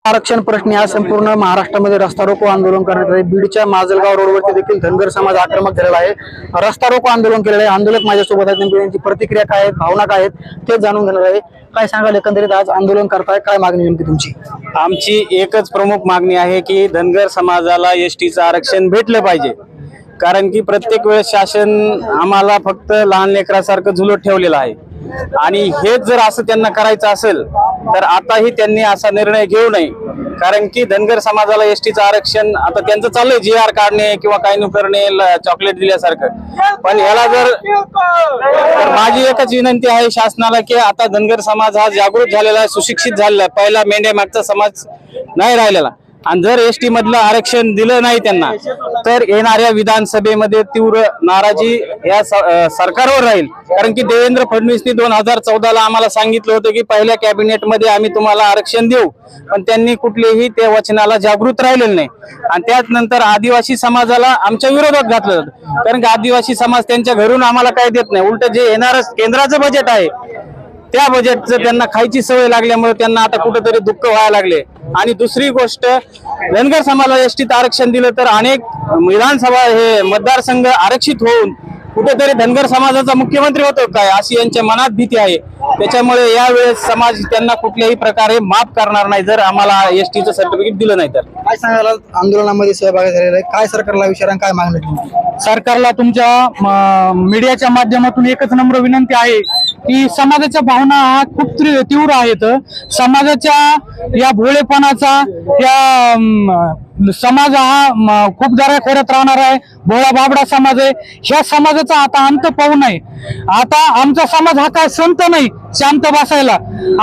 आरक्षण प्रश्नी आज संपूर्ण महाराष्ट्रामध्ये रस्ता रोको आंदोलन करण्यात आले। बीडच्या माजलगाव रोडवरती देखील धनगर समाज आक्रमक झालेला आहे। रस्ता रोको आंदोलन केलेलं आहे। आंदोलक माझ्यासोबत आहेत, नेमकी त्यांची प्रतिक्रिया काय आहेत, भावना काय आहेत ते जाणून घेणार आहे। काय सांगाल, एकंदरीत आज आंदोलन करताय, काय मागणी नेमकी तुमची? आमची एकच प्रमुख मागणी आहे की धनगर समाजाला एसटीचं आरक्षण भेटलं पाहिजे। कारण की प्रत्येक वेळेस शासन आम्हाला फक्त लहान लेकरासारखं झुलत ठेवलेलं आहे आणि हेच जर असं त्यांना करायचं असेल तर आताही त्यांनी असा निर्णय घेऊ नये। कारण की धनगर समाजाला एसटीचं आरक्षण आता त्यांचं चाललंय GR काढणे किंवा काही न करणे, चॉकलेट दिल्यासारखं। पण याला जर माझी एकच विनंती आहे शासनाला की आता धनगर समाज हा जागृत झालेला आहे, सुशिक्षित झालेला आहे। पहिला मेंढ्या मागचा समाज नाही राहिलेला आणि जर एसटी मधलं आरक्षण दिलं नाही त्यांना तर येणाऱ्या विधानसभेमध्ये तीव्र नाराजी या सरकारवर राहील। कारण की देवेंद्र फडणवीसनी 2014ला आम्हाला सांगितलं होतं की पहिल्या कॅबिनेटमध्ये आम्ही तुम्हाला आरक्षण देऊ, पण त्यांनी कुठलेही त्या वचनाला जागृत राहिलेलं नाही। आणि त्यानंतर आदिवासी समाजाला आमच्या विरोधात घातलं जातं, कारण की आदिवासी समाज त्यांच्या घरून आम्हाला काय देत नाही, उलट जे येणारं केंद्राचं बजेट आहे त्या बजेटचं त्यांना खायची सवय लागल्यामुळे त्यांना आता कुठेतरी दुःख व्हायला लागले। आणि दुसरी गोष्ट, धनगर समाजाला एसटीत आरक्षण दिलं तर अनेक विधानसभा हे मतदारसंघ आरक्षित होऊन कुठेतरी धनगर समाजाचा मुख्यमंत्री होतो काय अशी यांच्या मनात भीती आहे। त्याच्यामुळे यावेळेस समाज त्यांना कुठल्याही प्रकारे माफ करणार नाही जर आम्हाला एसटीचं सर्टिफिकेट दिलं नाही तर। काय सांगाल, आंदोलनामध्ये सहभागी झालेला आहे, काय सरकारला विचारा, काय मागणी तुमची? सरकारला तुमच्या मीडियाच्या माध्यमातून एकच नम्र विनंती आहे की समाजाच्या भावना हा खूप तीव्र आहेत। समाजाच्या या भोळेपणाचा या समाज हा खूप दऱ्याखोऱ्यात राहणार आहे, भोळा बाबडा समाज आहे। ह्या समाजाचा आता अंत पाहू नये। आता आमचा समाज हा काय संत नाही शांत बसायला।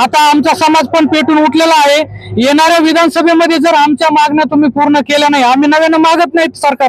आता आमचा समाज पण पेटून उठलेला आहे। येणाऱ्या विधानसभेमध्ये जर आमच्या मागण्या तुम्ही पूर्ण केल्या नाही, आम्ही नव्यानं मागत नाहीत सरकार